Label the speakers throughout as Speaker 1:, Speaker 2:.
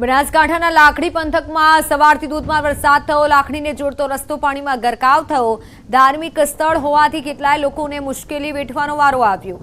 Speaker 1: બનાસકાંઠાના લાખણી પંથકમાં સવારથી ધોધમાર વરસાદ થયો। લાખણીને જોડતો રસ્તો પાણીમાં ગરકાવ થયો। ધાર્મિક સ્થળ હોવાથી કેટલાય લોકોને મુશ્કેલી વેઠવાનો વારો આવ્યો।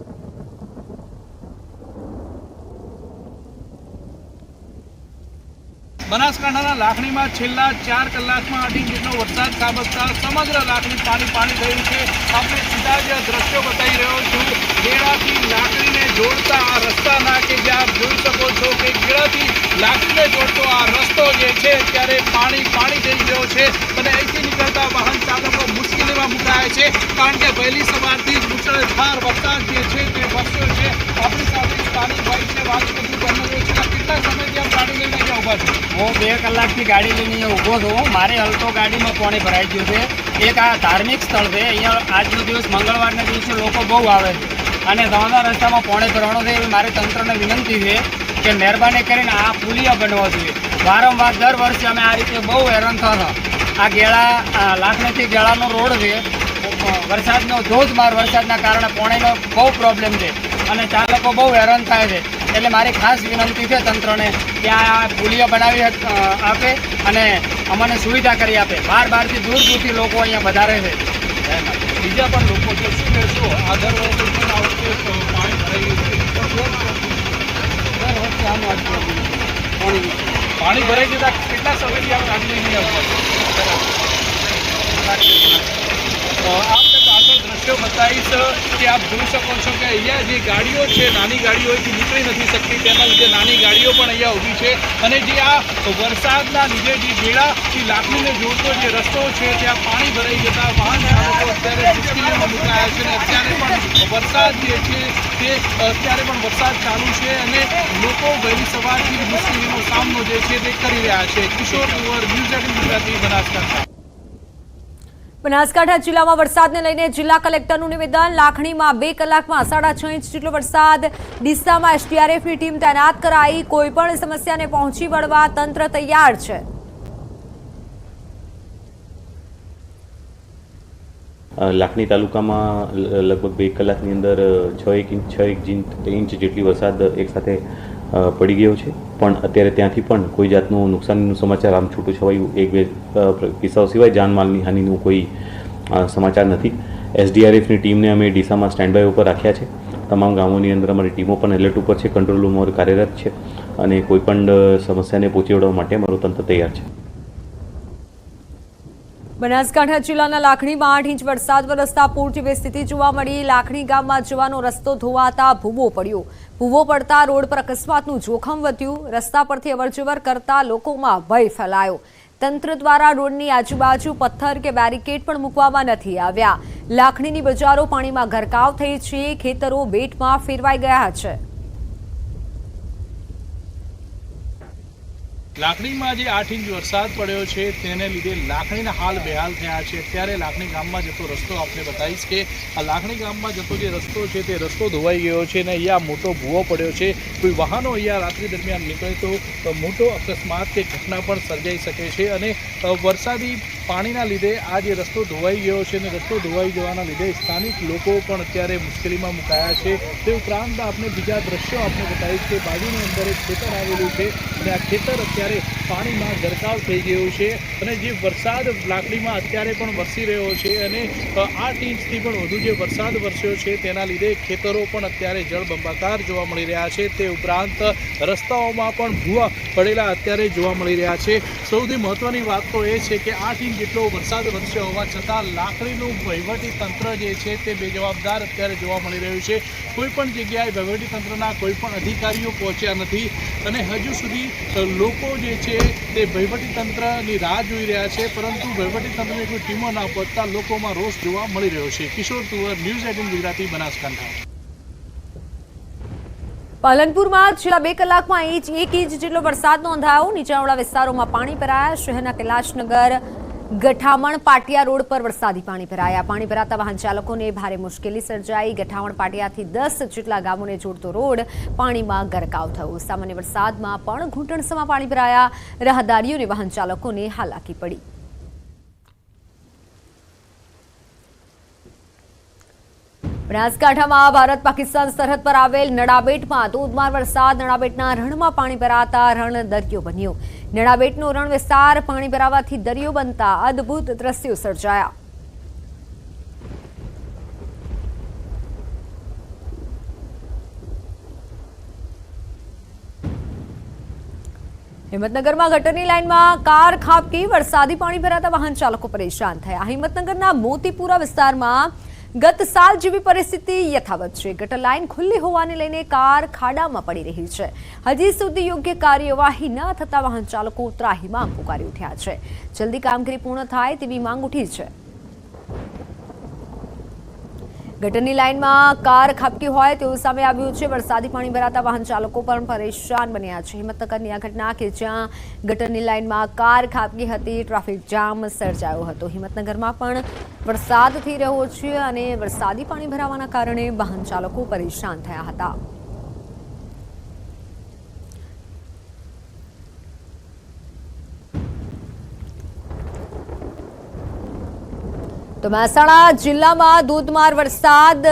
Speaker 2: બનાસકાંઠાના લાખણીમાં છેલ્લા 4 કલાકમાં 8 ઇંચ જેટલો વરસાદ ખાબકતા સમગ્ર લાખણી પાણી થયું છે। આપણે સીધા જ દ્રશ્યો બતાવી રહ્યો છું ગેડાથી લાખણીને જોડતા આ રસ્તાના કે જે આપ જોઈ શકો છો કે ગેડાથી લાખણીને જોડતો આ રસ્તો જે છે અત્યારે પાણી થઈ ગયો છે અને અહીંથી નીકળતા વાહન ચાલકો મુશ્કેલીમાં મુકાયા છે કારણ કે વહેલી સવારથી જ મુશળધાર વરસાદ જે છે તે વરસ્યો છે। આપણી સાથે સ્થાનિક ભાઈ છે, વાત કરશું તેમણે કેટલા સમયથી આપ ગાડી લઈને અહીંયા ઊભા છો?
Speaker 3: હું 2 કલાકથી ગાડી લઈને ઊભો છું। મારી હાલ ગાડીમાં પાણી ભરાઈ ગયું છે। એક આ ધાર્મિક સ્થળ છે, અહીંયા આજનો દિવસ મંગળવારના દિવસે લોકો બહુ આવે છે અને દાણા રસ્તામાં પાણી ભરવાનો છે એવી મારી તંત્રને વિનંતી છે કે મહેરબાની કરીને આ પુલિયા બનવા જોઈએ। વારંવાર દર વર્ષે અમે આ રીતે બહુ હેરાન થતા। આ ગેળા લાખણીથી ગેળાનો રોડ છે, વરસાદનો ધોધમાર વરસાદના કારણે પાણીનો બહુ પ્રોબ્લેમ છે અને ચાલકો બહુ હેરાન થાય છે। એટલે મારી ખાસ વિનંતી છે તંત્રને કે આ પુલિયા બનાવી આપે અને અમને સુવિધા કરી આપે। બહારથી દૂરથી લોકો અહીંયા વધારે છે।
Speaker 2: બીજા પણ લોકો છે, શું કહેશો? આ દર વર્ષે પણ આ વખતે પાણી ભરાઈ ગયું છે,
Speaker 3: દર વર્ષે આમ
Speaker 2: પાણી ભરાઈ જતા કેટલા સમયથી આપણે ગાડી લઈને આવતા? પાછળ દ્રશ્યો બતાવીશ કે આપ જોઈ શકો છો કે અહીંયા જે ગાડીઓ છે નાની ગાડીઓ અહીંથી નીકળી નથી શકતી, તેના લીધે નાની ગાડીઓ પણ અહીંયા ઊભી છે અને જે આ વરસાદના લીધે જે ગેડાથી લાખણીને જોડતો જે રસ્તો છે ત્યાં પાણી ભરાઈ જતા વાહન ચાલકો અત્યારે મુશ્કેલીમાં મુકાયા છે અને અત્યારે પણ વરસાદ જે છે તે અત્યારે પણ વરસાદ ચાલુ છે અને લોકો વહેલી સવારથી મુશ્કેલીનો સામનો જે છે તે કરી રહ્યા છે। કિશોર કુંવર, ન્યૂઝ 18 ગુજરાતી, બનાસકાંઠા।
Speaker 1: બનાસકાંઠા જિલ્લામાં વરસાદને લઈને જિલ્લા કલેક્ટરનું નિવેદન। લાખણીમાં 2 કલાકમાં 6.5 ઇંચ જેટલો વરસાદ। ડીસામાં એસડીઆરએફની ટીમ તૈનાત કરાઈ। કોઈપણ સમસ્યાને પહોંચી વળવા તંત્ર તૈયાર છે।
Speaker 4: લાખણી તાલુકામાં લગભગ 2 કલાકની અંદર 6 ઇંચ જેટલી વરસાદ એકસાથે પડી ગયો છે, પણ અત્યારે ત્યાંથી પણ કોઈ જાતનું નુકસાનનું સમાચાર આમ છૂટું છવાયું 1-2 કિસ્સાઓ સિવાય જાનમાલની હાનિનું કોઈ સમાચાર નથી। એસડીઆરએફની ટીમને અમે ડીસામાં સ્ટેન્ડ બાય ઉપર રાખ્યા છે। તમામ ગામોની અંદર અમારી ટીમો પણ એલર્ટ ઉપર છે, કંટ્રોલ રૂમ અમારું કાર્યરત છે અને કોઈપણ સમસ્યાને પહોંચી વળવા માટે અમારું તંત્ર તૈયાર છે।
Speaker 1: બનાસકાંઠા જિલ્લાના લાખણીમાં 8 ઇંચ વરસાદ વરસતા પૂર જેવી સ્થિતિ જોવા મળી। લાખણી ગામમાં જવાનો રસ્તો ધોવાતા ભૂવો પડ્યો। ભૂવો પડતા રોડ પર અકસ્માતનું જોખમ વધ્યું। રસ્તા પરથી અવરજવર કરતા લોકોમાં ભય ફેલાયો। તંત્ર દ્વારા રોડની આજુબાજુ પથ્થર કે બેરિકેડ પણ મૂકવામાં નથી આવ્યા। લાખણીની બજારો પાણીમાં ગરકાવ થઈ છે। ખેતરો બેટમાં ફેરવાઈ ગયા છે।
Speaker 2: લાખણીમાં જે 8 ઇંચ વરસાદ પડ્યો છે તેને લીધે લાખણીના હાલ બેહાલ થયા છે। અત્યારે લાખણી ગામમાં જતો રસ્તો આપણે બતાવીશ કે આ લાખણી ગામમાં જતો જે રસ્તો છે તે રસ્તો ધોવાઈ ગયો છે અને અહીંયા મોટો ભૂવો પડ્યો છે। કોઈ વાહનો અહીંયા રાત્રિ દરમિયાન નીકળે તો મોટો અકસ્માત કે ઘટના પણ સર્જાઈ શકે છે અને વરસાદી પાણીના લીધે આ જે રસ્તો ધોવાઈ ગયો છે અને રસ્તો ધોવાઈ જવાના લીધે સ્થાનિક લોકો પણ અત્યારે મુશ્કેલીમાં મુકાયા છે। તે ઉપરાંત આપણે બીજા દ્રશ્યો આપણે બતાવીશ કે બાજુની અંદર એક ખેતર આવેલું છે અને આ ખેતર અત્યારે પાણીમાં ગરકાવ થઈ ગયું છે અને જે વરસાદ લાખણીમાં અત્યારે પણ વરસી રહ્યો છે અને 8 ઇંચથી પણ વધુ જે વરસાદ વરસ્યો છે તેના લીધે ખેતરો પણ અત્યારે જળબંબાકાર જોવા મળી રહ્યા છે। તે ઉપરાંત રસ્તાઓમાં પણ ભૂવા પડેલા અત્યારે જોવા મળી રહ્યા છે। સૌથી મહત્વની વાત તો એ છે કે 8 ઇંચ જેટલો વરસાદ વરસ્યો હોવા છતાં લાખણીનું વહીવટી તંત્ર જે છે તે બેજવાબદાર અત્યારે જોવા મળી રહ્યું છે। કોઈ પણ જગ્યાએ વહીવટી તંત્રના કોઈ પણ અધિકારીઓ પહોંચ્યા નથી અને હજુ સુધી લોકો જે છે તે વહીવટી તંત્રની રાહ જોઈ રહ્યા છે, પરંતુ વહીવટી તંત્રની કોઈ ટીમો ના પહોંચતા લોકોમાં રોષ જોવા મળી રહ્યો છે। કિશોર કુંવર, ન્યૂઝ 18 ગુજરાતી, બનાસકાંઠા।
Speaker 1: પાલનપુરમાં છેલ્લા 2 કલાકમાં 1 ઇંચ જેટલો વરસાદ નોંધાયો। નીચાણવાળા વિસ્તારોમાં પાણી ભરાયા। શહેરના કૈલાશનગર ગઠામણ પાટિયા રોડ પર વરસાદી પાણી ભરાયા। પાણી ભરાતા વાહન ચાલકોને ભારે મુશ્કેલી સર્જાઈ। ગઠામણ પાટિયાથી 10 જેટલા ગામોને જોડતો રોડ પાણીમાં ગરકાવ થયો। સામાન્ય વરસાદમાં પણ ઘૂંટણસમાં પાણી ભરાયા। રાહદારીઓને વાહન ચાલકોને હાલાકી પડી। બનાસકાંઠામાં ભારત પાકિસ્તાન સરહદ પર આવેલ નડાબેટમાં ધોધમાર વરસાદ. નડાબેટના રણમાં પાણી ભરાતા રણ દરિયો બન્યો. નડાબેટનો રણ વિસ્તાર પાણી ભરાવાથી દરિયો બનતા અદ્ભુત દ્રશ્યો સર્જાયા. હિંમતનગરમાં ગટરની લાઇનમાં કાર ખાબકી. વરસાદી પાણી ભરાતા વાહન ચાલકો પરેશાન થયા. હિંમતનગરના મોતીપુરા વિસ્તારમાં ગત સાલ જેવી પરિસ્થિતિ યથાવત છે. ગટર લાઇન ખુલ્લી હોવાને લઈને કાર ખાડામાં પડી રહી છે. હજી સુધી યોગ્ય કાર્યવાહી ન થતા વાહન ચાલકો ત્રાહિમામ પુકારી ઉઠ્યા છે. જલ્દી કામગીરી પૂર્ણ થાય તેવી માંગ ઉઠી છે. ગટરની લાઇનમાં કાર ખાબકી હોય તેવું સામે આવ્યું છે. વરસાદી પાણી ભરાતા વાહન ચાલકો પણ પરેશાન બન્યા છે. હિંમતનગરની આ ઘટના કે જ્યાં ગટરની લાઇનમાં કાર ખાબકી હતી, ટ્રાફિક જામ સર્જાયો હતો. હિંમતનગરમાં પણ વરસાદ થઈ રહ્યો છે અને વરસાદી પાણી ભરાવાના કારણે વાહન ચાલકો પરેશાન થયા હતા. તો મહેસાણા જિલ્લામાં ધોધમાર વરસાદ.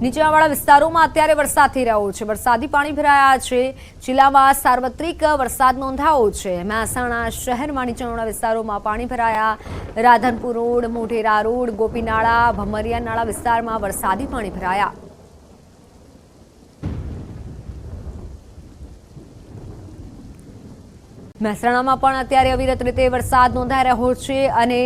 Speaker 1: નીચાણવાળા વિસ્તારોમાં અત્યારે વરસાદ થઈ રહ્યો છે. વરસાદી પાણી ભરાયા છે. જિલ્લામાં સાર્વત્રિક વરસાદ નોંધાયો છે. મહેસાણા શહેરમાં નીચાણવાળા વિસ્તારોમાં પાણી ભરાયા. રાધનપુર રોડ, મોઢેરા રોડ, ગોપીનાળા, ભમરિયા નાળા વિસ્તારમાં વરસાદી પાણી ભરાયા. મહેસાણામાં પણ અત્યારે અવિરત રીતે વરસાદ નોંધાઈ રહ્યો છે અને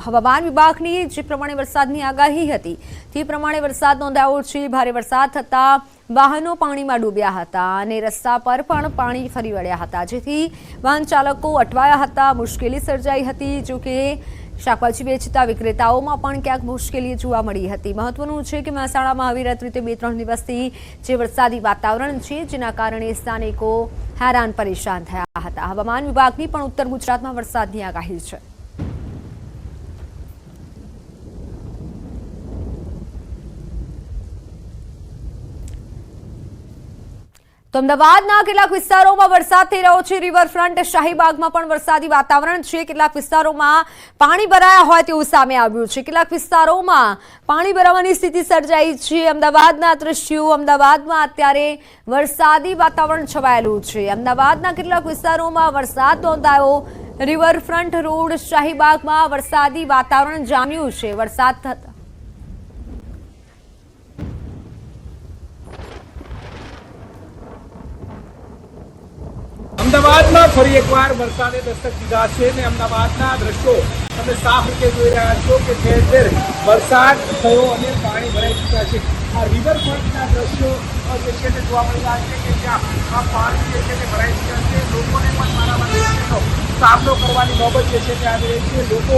Speaker 1: હવામાન વિભાગની જે પ્રમાણે વરસાદની આગાહી હતી તે પ્રમાણે વરસાદ નોંધાયો છે. ભારે વરસાદ થતાં વાહનો પાણીમાં ડૂબ્યા હતા અને રસ્તા પર પણ પાણી ફરી વળ્યા હતા, જેથી વાહન ચાલકો અટવાયા હતા. મુશ્કેલી સર્જાઈ હતી. જોકે શાકભાજી વેચતા વિક્રેતાઓમાં પણ ક્યાંક મુશ્કેલી જોવા મળી હતી. મહત્વનું છે કે મહેસાણામાં અવિરત રીતે 2-3 દિવસથી જે વરસાદી વાતાવરણ છે જેના કારણે સ્થાનિકો હેરાન પરેશાન થયા હતા. હવામાન વિભાગની પણ ઉત્તર ગુજરાતમાં વરસાદની આગાહી છે. તો અમદાવાદના કેટલાક વિસ્તારોમાં વરસાદ થઈ રહ્યો છે. રિવરફ્રન્ટ શાહીબાગમાં પણ વરસાદી વાતાવરણ છે. કેટલાક વિસ્તારોમાં પાણી ભરાયા હોય તેવું સામે આવ્યું છે. કેટલાક વિસ્તારોમાં પાણી ભરાવાની સ્થિતિ સર્જાઈ છે. અમદાવાદના દ્રશ્યો. અમદાવાદમાં અત્યારે વરસાદી વાતાવરણ છવાયેલું છે. અમદાવાદના કેટલાક વિસ્તારોમાં વરસાદ નોંધાયો. રિવરફ્રન્ટ રોડ શાહીબાગમાં વરસાદી વાતાવરણ જામ્યું છે. વરસાદ થતા
Speaker 2: અમદાવાદમાં ફરી એકવાર વરસાદે દસ્તક દીધા છે અને અમદાવાદના દ્રશ્યો તમે સાફ રીતે જોઈ રહ્યા છો કે ઠેર ઠેર વરસાદ થયો અને પાણી ભરાઈ ચૂક્યા છે. આ રિવરફ્રન્ટના દ્રશ્યો જે છે તે જોવા મળી રહ્યા છે કે જ્યાં આ પાણી જે છે તે ભરાઈ ચૂક્યા છે. લોકોને પણ મારામારીનો સામનો કરવાની નોબત જે છે તે આવી રહી છે. લોકો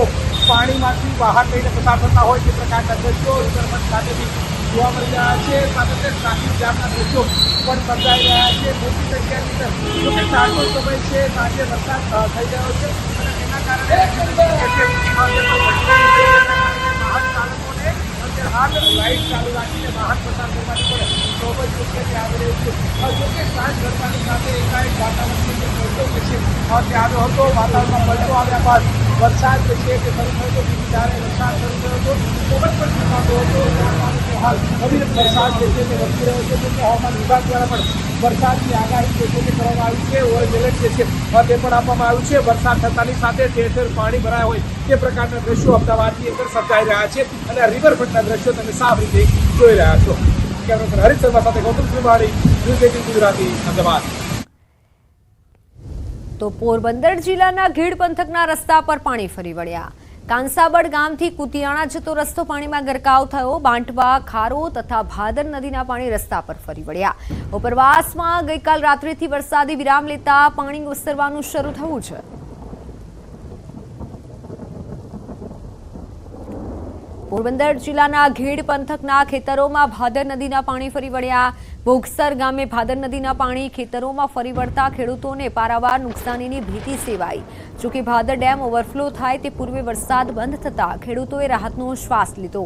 Speaker 2: પાણીમાંથી બહાર લઈને પસાર થતા હોય તે પ્રકારના દ્રશ્યો રિવરફ્રન્ટ ખાતેથી જોવા મળી રહ્યા છે. સાથે ટ્રાફિક જામના દ્રશ્યો પણ સર્જાઈ રહ્યા છે. મોટી સંખ્યાની અંદર જોકે સાંજનો સમય છે, સાંજે વરસાદ થઈ રહ્યો છે અને તેના કારણે હાલ લાઇટ ચાલુ રાખીને વાહન પસાર કરવાની પણ નોબત જે છે આવી રહી છે. જોકે સાંજ ઘટનાની સાથે એકાએક વાતાવરણની જે પલટો જે છે તે આવ્યો હતો. વાતાવરણમાં પલટો આવ્યા બાદ વરસાદ જે છે તે શરૂ થયો હતો. જ્યારે વરસાદ શરૂ થયો હતો પવન પણ ફૂંકાતો હતો. હાલ અવિરત વરસાદ જે છે તે વધી રહ્યો છે. જોકે હવામાન વિભાગ દ્વારા પણ વરસાદની આગાહી જે છે તે કરવામાં આવી છે. ઓરેન્જ એલર્ટ જે છે તે પણ આપવામાં આવ્યું છે. વરસાદ થતાની સાથે ઠેર ઠેર પાણી ભરાયા હોય તે પ્રકારના દ્રશ્યો અમદાવાદની અંદર સર્જાઈ રહ્યા છે અને આ રિવરફ્રન્ટના દ્રશ્યો તમે સાફ રીતે જોઈ રહ્યા છો. કેમેરામેન હરીશ શર્મા સાથે ગૌતમ શ્રીમાળી, ન્યૂઝ 18 ગુજરાતી, અમદાવાદ.
Speaker 1: તો પોરબંદર જિલ્લાના ગીડ પંથકના રસ્તા પર પાણી ફરી વળ્યા. કાંસાબડ ગામથી કુતિયાણા જતો રસ્તો પાણીમાં ગરકાવ થયો. બાંટવા, ખારો તથા ભાદર નદીના પાણી રસ્તા પર ફરી વળ્યા. ઉપરવાસમાં ગઈકાલ રાત્રિથી વરસાદી વિરામ લેતા પાણી ઓસરવાનું શરૂ થયું છે. પોરબંદર જિલ્લાના ઘેડ પંથકના ખેતરોમાં ભાદર નદીના પાણી ફરી વળ્યા. ભોગસર ગામે ભાદર નદીના પાણી ખેતરોમાં ફરી વળતા ખેડૂતોને પારાવાર નુકસાનીની ભીતિ સેવાઈ. જોકે ભાદર ડેમ ઓવરફ્લો થાય તે પૂર્વે વરસાદ બંધ થતા ખેડૂતોએ રાહતનો શ્વાસ લીધો.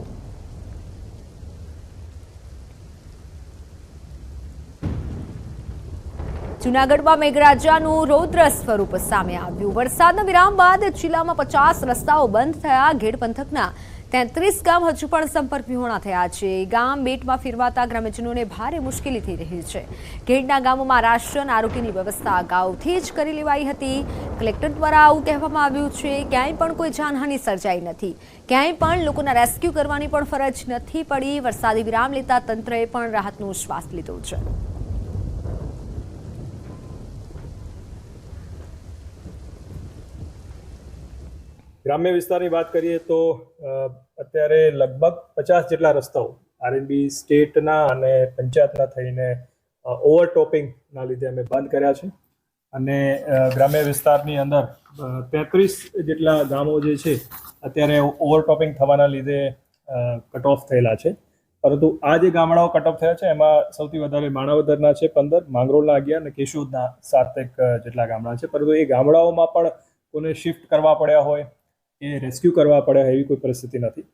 Speaker 1: જૂનાગઢમાં મેઘરાજાનું રૌદ્ર સ્વરૂપ સામે આવ્યું. વરસાદના વિરામ બાદ જિલ્લામાં 50 રસ્તાઓ બંધ થયા. ઘેડ પંથકના 33 ગામ હજુ પણ સંપર્ક વિહોણા થયા છે. ગામ બેટમાં ફેરવાતા ગ્રામજનોને ભારે મુશ્કેલી થઈ રહી છે. ઘેડના ગામોમાં રાશન આરોગ્યની વ્યવસ્થા અગાઉથી જ કરી લેવાઈ હતી. કલેક્ટર દ્વારા આવું કહેવામાં આવ્યું છે. ક્યાંય પણ કોઈ જાનહાનિ સર્જાઈ નથી. ક્યાંય પણ લોકોના રેસ્ક્યુ કરવાની પણ ફરજ નથી પડી. વરસાદી વિરામ લેતા તંત્રએ પણ રાહતનો શ્વાસ લીધો છે.
Speaker 5: ગ્રામ્ય વિસ્તારની વાત કરીએ તો અત્યારે લગભગ 50 જેટલા રસ્તાઓ આરએનબી સ્ટેટના અને પંચાયતના થઈને ઓવરટોપિંગના લીધે અમે બંધ કર્યા છે અને ગ્રામ્ય વિસ્તારની અંદર 33 જેટલા ગામો જે છે અત્યારે ઓવરટોપિંગ થવાના લીધે કટ ઓફ થયેલા છે. પરંતુ આ જે ગામડાઓ કટ ઓફ થયા છે એમાં સૌથી વધારે માણાવદરના છે 15, માંગરોળના 11 અને કેશોદના 7 જેટલા ગામડા છે. પરંતુ એ ગામડાઓમાં પણ કોને શિફ્ટ કરવા પડ્યા હોય એ રેસ્ક્યુ કરવા પડે એવી કોઈ પરિસ્થિતિ નથી.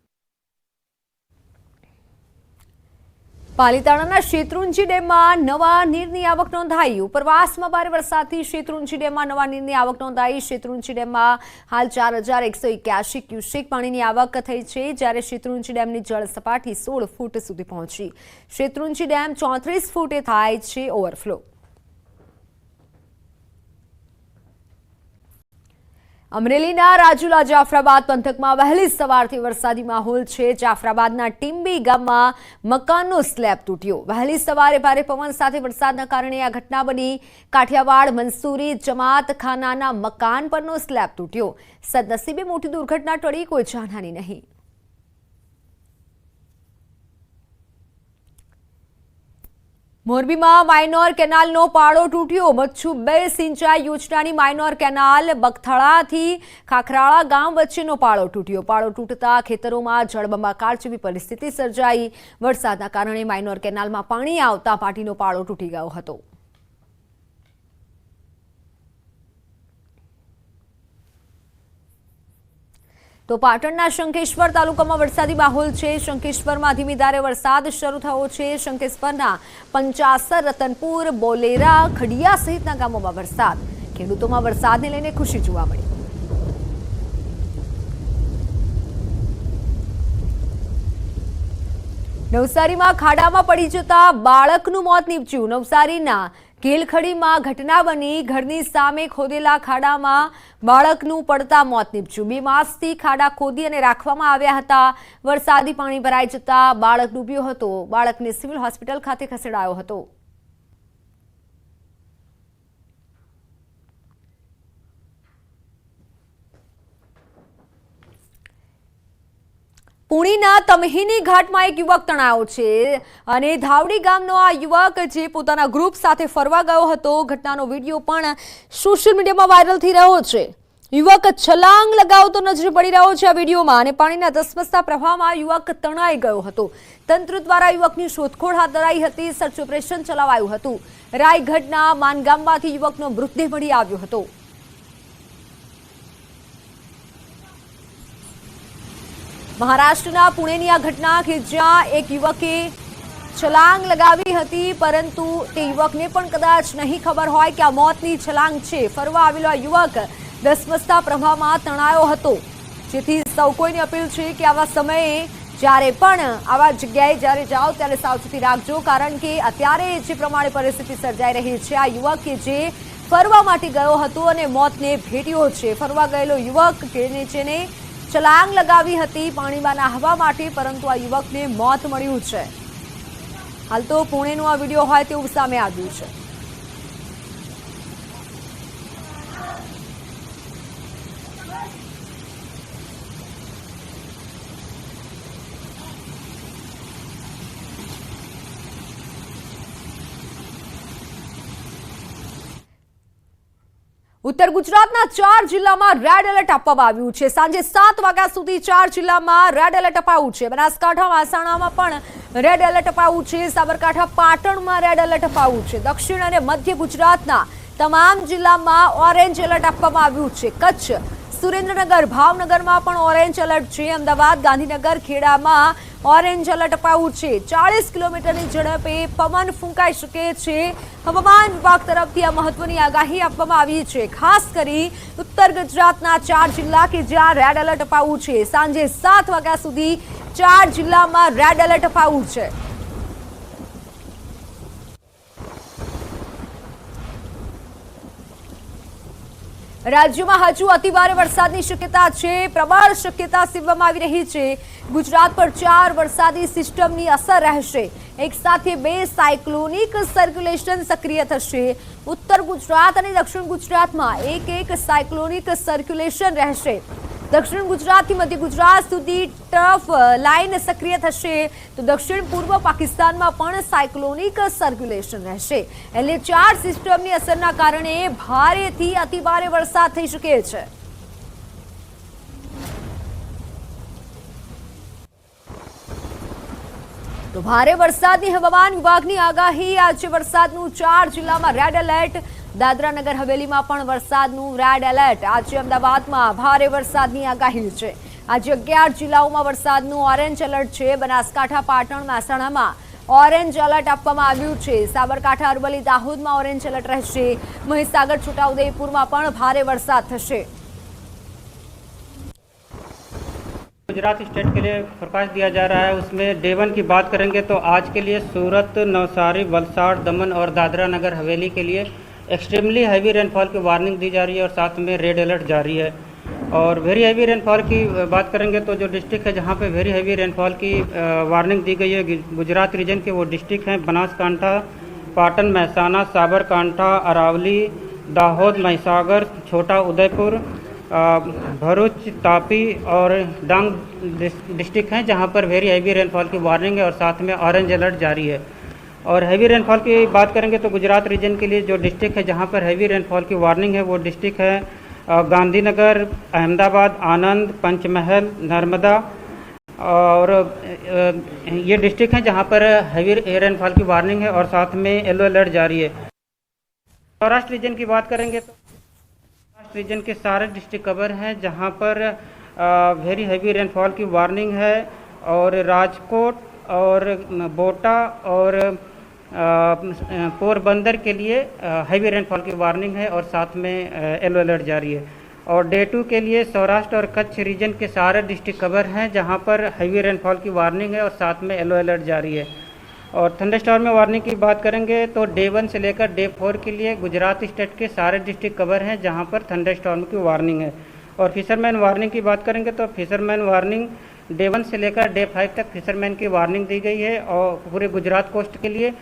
Speaker 1: પાલીતાણાના શેત્રુંજી ડેમમાં નવા નીરની આવક નોંધાઈ. ઉપરવાસમાં ભારે વરસાદથી શેત્રુંજી ડેમમાં નવા નીરની આવક નોંધાઈ. શેત્રુંજી ડેમમાં હાલ 4181 ક્યુસેક પાણીની આવક થઈ છે, જ્યારે શેત્રુંજી ડેમની જળ સપાટી 16 ફૂટ સુધી પહોંચી. શેત્રુંજી ડેમ 34 ફૂટે થાય છે ઓવરફ્લો. અમરેલીના રાજુલા જાફરાબાદ પંથકમાં વહેલી સવારથી વરસાદી માહોલ છે. જાફરાબાદના ટીમ્બી ગામમાં મકાનનો સ્લેબ તૂટ્યો. વહેલી સવારે ભારે પવન સાથે વરસાદના કારણે આ ઘટના બની. કાઠિયાવાડ મંસૂરી જમાત ખાનાના મકાન પરનો સ્લેબ તૂટ્યો. સદનસીબે મોટી દુર્ઘટના ટળી, કોઈ જાનહાનિ નહીં. મોરબીમાં માઇનોર કેનાલનો પાળો તૂટ્યો. મચ્છુ 2 સિંચાઈ યોજનાની માઇનોર કેનાલ બગથળાથી ખાખરાળા ગામ વચ્ચેનો પાળો તૂટ્યો. પાળો તૂટતા ખેતરોમાં જળબંબાકાર જેવી પરિસ્થિતિ સર્જાઈ. વરસાદના કારણે માઇનોર કેનાલમાં પાણી આવતા પાટીનો પાળો તૂટી ગયો હતો. તો પાટણના શંખેશ્વર તાલુકામાં વરસાદી માહોલ છે. શંખેશ્વરમાં ધીમી ધારે વરસાદ શરૂ થયો છે. શંખેશ્વરના 55, રતનપુર, બોલેરા, ખડિયા સહિતના ગામોમાં વરસાદ. ખેડૂતોમાં વરસાદને લઈને ખુશી જોવા મળી. નવસારીમાં ખાડામાં પડી જતા બાળકનું મોત નીપજ્યું. નવસારીના કેલખડીમાં ઘટના બની. ઘરની સામે ખોદેલા ખાડામાં બાળકનું પડતા મોત નીપજ્યું. 2 માસથી ખાડા ખોદી અને રાખવામાં આવ્યા હતા. વરસાદી પાણી ભરાઈ જતા બાળક ડૂબ્યો હતો. બાળકને સિવિલ હોસ્પિટલ ખાતે ખસેડાયો હતો. પુણેના તમહિની ઘાટમાં એક યુવક તણાયો છે અને ધાવડી ગામનો આ યુવક જે પોતાના ગ્રુપ સાથે ફરવા ગયો હતો. ઘટનાનો વિડીયો પણ સોશિયલ મીડિયામાં વાયરલ થઈ રહ્યો છે. યુવક છલાંગ લગાવતો નજરે પડી રહ્યો છે આ વિડીયોમાં અને પાણીના ધસમસતા પ્રવાહમાં યુવક તણાઈ ગયો હતો. તંત્ર દ્વારા યુવકની શોધખોળ હાથ ધરાઈ હતી. સર્ચ ઓપરેશન ચલાવાયું હતું. રાયગઢના માનગામમાંથી યુવકનો મૃતદેહ મળી આવ્યો હતો. મહારાષ્ટ્રના પુણેની આ ઘટના કે જ્યાં એક યુવકે છલાંગ લગાવી હતી, પરંતુ તે યુવકને પણ કદાચ નહીં ખબર હોય કે આ મોતની છલાંગ છે. ફરવા આવેલો આ યુવક ધસમસતા પ્રવાહમાં તણાયો હતો, જેથી સૌ કોઈને અપીલ છે કે આવા સમયે જ્યારે પણ આવા જગ્યાએ જ્યારે જાઓ ત્યારે સાવચેતી રાખજો, કારણ કે અત્યારે જે પ્રમાણે પરિસ્થિતિ સર્જાઈ રહી છે, આ યુવક કે જે ફરવા માટે ગયો હતો અને મોતને ભેટ્યો છે. ફરવા ગયેલો યુવક કે જેને છલાંગ લગાવી હતી પાણીમાં નાહવા માટે, પરંતુ આ યુવકને મોત મળ્યું છે. હાલ તો પુણેનો આ વિડીયો હોય તેવું સામે આવ્યું છે. ઉત્તર ગુજરાતના 4 જિલ્લામાં રેડ એલર્ટ આપવામાં આવ્યું છે. સાંજે 7 વાગ્યા સુધી 4 જિલ્લામાં રેડ એલર્ટ અપાયું છે. બનાસકાંઠા, મહેસાણામાં પણ રેડ એલર્ટ અપાયું છે. સાબરકાંઠા, પાટણમાં રેડ એલર્ટ અપાયું છે. દક્ષિણ અને મધ્ય ગુજરાતના તમામ જિલ્લામાં ઓરેન્જ એલર્ટ આપવામાં આવ્યું છે. કચ્છ, સુરેન્દ્રનગર, ભાવનગરમાં પણ ઓરેન્જ એલર્ટ છે. અમદાવાદ, ગાંધીનગર, ખેડામાં ઓરેન્જ એલર્ટ અપાયું છે। 40 કિલોમીટરની ઝડપે પવન ફૂંકાઈ શકે છે। હવામાન વિભાગ તરફથી આ મહત્વની આગાહી આપવામાં આવી છે। ખાસ કરી ઉત્તર ગુજરાતના 4 જિલ્લા કે જ્યાં રેડ એલર્ટ અપાયું છે। સાંજે 7 વાગ્યા સુધી 4 જિલ્લામાં રેડ એલર્ટ અપાયું છે। રાજ્યમાં હજુ અતિભારે વરસાદની શક્યતા છે। પ્રબળ શક્યતા સેવવામાં આવી રહી છે। ગુજરાત પર 4 વરસાદી સિસ્ટમની અસર રહેશે। એક સાથે 2 સાયક્લોનિક સર્ક્યુલેશન સક્રિય થશે। ઉત્તર ગુજરાત અને દક્ષિણ ગુજરાતમાં એક સાયક્લોનિક સર્ક્યુલેશન રહેશે। દક્ષિણ ગુજરાતથી મધ્ય ગુજરાત સુધી ટફ લાઇન સક્રિય થશે તો દક્ષિણ પૂર્વ પાકિસ્તાનમાં પણ સાયક્લોનિક સર્ક્યુલેશન રહેશે। એટલે 4 સિસ્ટમની અસરના કારણે ભારેથી અતિભારે વરસાદ થઈ શકે છે। તો ભારે વરસાદની હવામાન વિભાગની આગાહી। આજે વરસાદનું 4 જિલ્લામાં રેડ એલર્ટ। દાદરા નગર હવેલીમાં પણ વરસાદનું રેડ એલર્ટ। આજે અમદાવાદમાં ભારે વરસાદની આગાહી છે। આજે 11 જિલ્લાઓમાં વરસાદનું ઓરેન્જ એલર્ટ છે। બનાસકાંઠા, પાટણ, મહેસાણામાં ઓરેન્જ એલર્ટ આપવામાં આવ્યું છે। સાબરકાંઠા, અરવલ્લી, દાહોદમાં ઓરેન્જ એલર્ટ રહેશે। મહીસાગર, છોટાઉદેપુરમાં પણ ભારે વરસાદ થશે।
Speaker 6: गुजरात स्टेट के लिए फोरकास्ट दिया जा रहा है। उसमें डे 1 की बात करेंगे तो आज के लिए सूरत, नवसारी, वलसाड़, दमन और दादरा नगर हवेली के लिए एक्सट्रीमली हैवी रेनफॉल की वार्निंग दी जा रही है और साथ में रेड अलर्ट जारी है। और वेरी हैवी रेनफॉल की बात करेंगे तो जो डिस्ट्रिक्ट है जहां पे वेरी हैवी रेनफॉल की वार्निंग दी गई है गुजरात रीजन के वो डिस्ट्रिक्ट हैं बनासकांठा, पाटन, महसाना, साबरकांठा, अरावली, दाहोद, महिसागर, छोटा उदयपुर, भरूच, तापी और डांग डिस्ट्रिक्ट हैं जहां पर वेरी हैवी रेनफॉल की वार्निंग है और साथ में ऑरेंज अलर्ट जारी है। और हैवी रेनफॉल की बात करेंगे तो गुजरात रीजन के लिए जो डिस्ट्रिक्ट है जहां पर हैवी रेनफॉल की वार्निंग है वो डिस्ट्रिक्ट है गांधीनगर, अहमदाबाद, आनंद, पंचमहल, नर्मदा और ये डिस्ट्रिक्ट हैं जहां पर हैवी रेनफॉल की वार्निंग है और साथ में येलो अलर्ट जारी है। सौराष्ट्र रीजन की बात करेंगे तो रीजन के सारे डिस्ट्रिक्ट कवर हैं जहां पर वेरी हैवी रेनफॉल की वार्निंग है। और राजकोट और बोटा और पोरबंदर के लिए हैवी रेनफॉल की वार्निंग है और साथ में येलो अलर्ट जारी है। और डे 2 के लिए सौराष्ट्र और कच्छ रीजन के सारे डिस्ट्रिक्ट कवर हैं जहां पर हैवी रेनफॉल की वार्निंग है और साथ में येलो अलर्ट जारी है। और थंडरस्टॉर्म में वार्निंग की बात करेंगे तो डे 1 से लेकर डे 4 के लिए गुजरात स्टेट के सारे डिस्ट्रिक्ट कवर हैं जहां पर थंडरस्टॉर्म की वार्निंग है। और फिशरमैन वार्निंग की बात करेंगे तो फिशरमैन वार्निंग डे 1 से लेकर डे 5 तक फिशरमैन की वार्निंग दी गई है और पूरे गुजरात कोस्ट के लिए।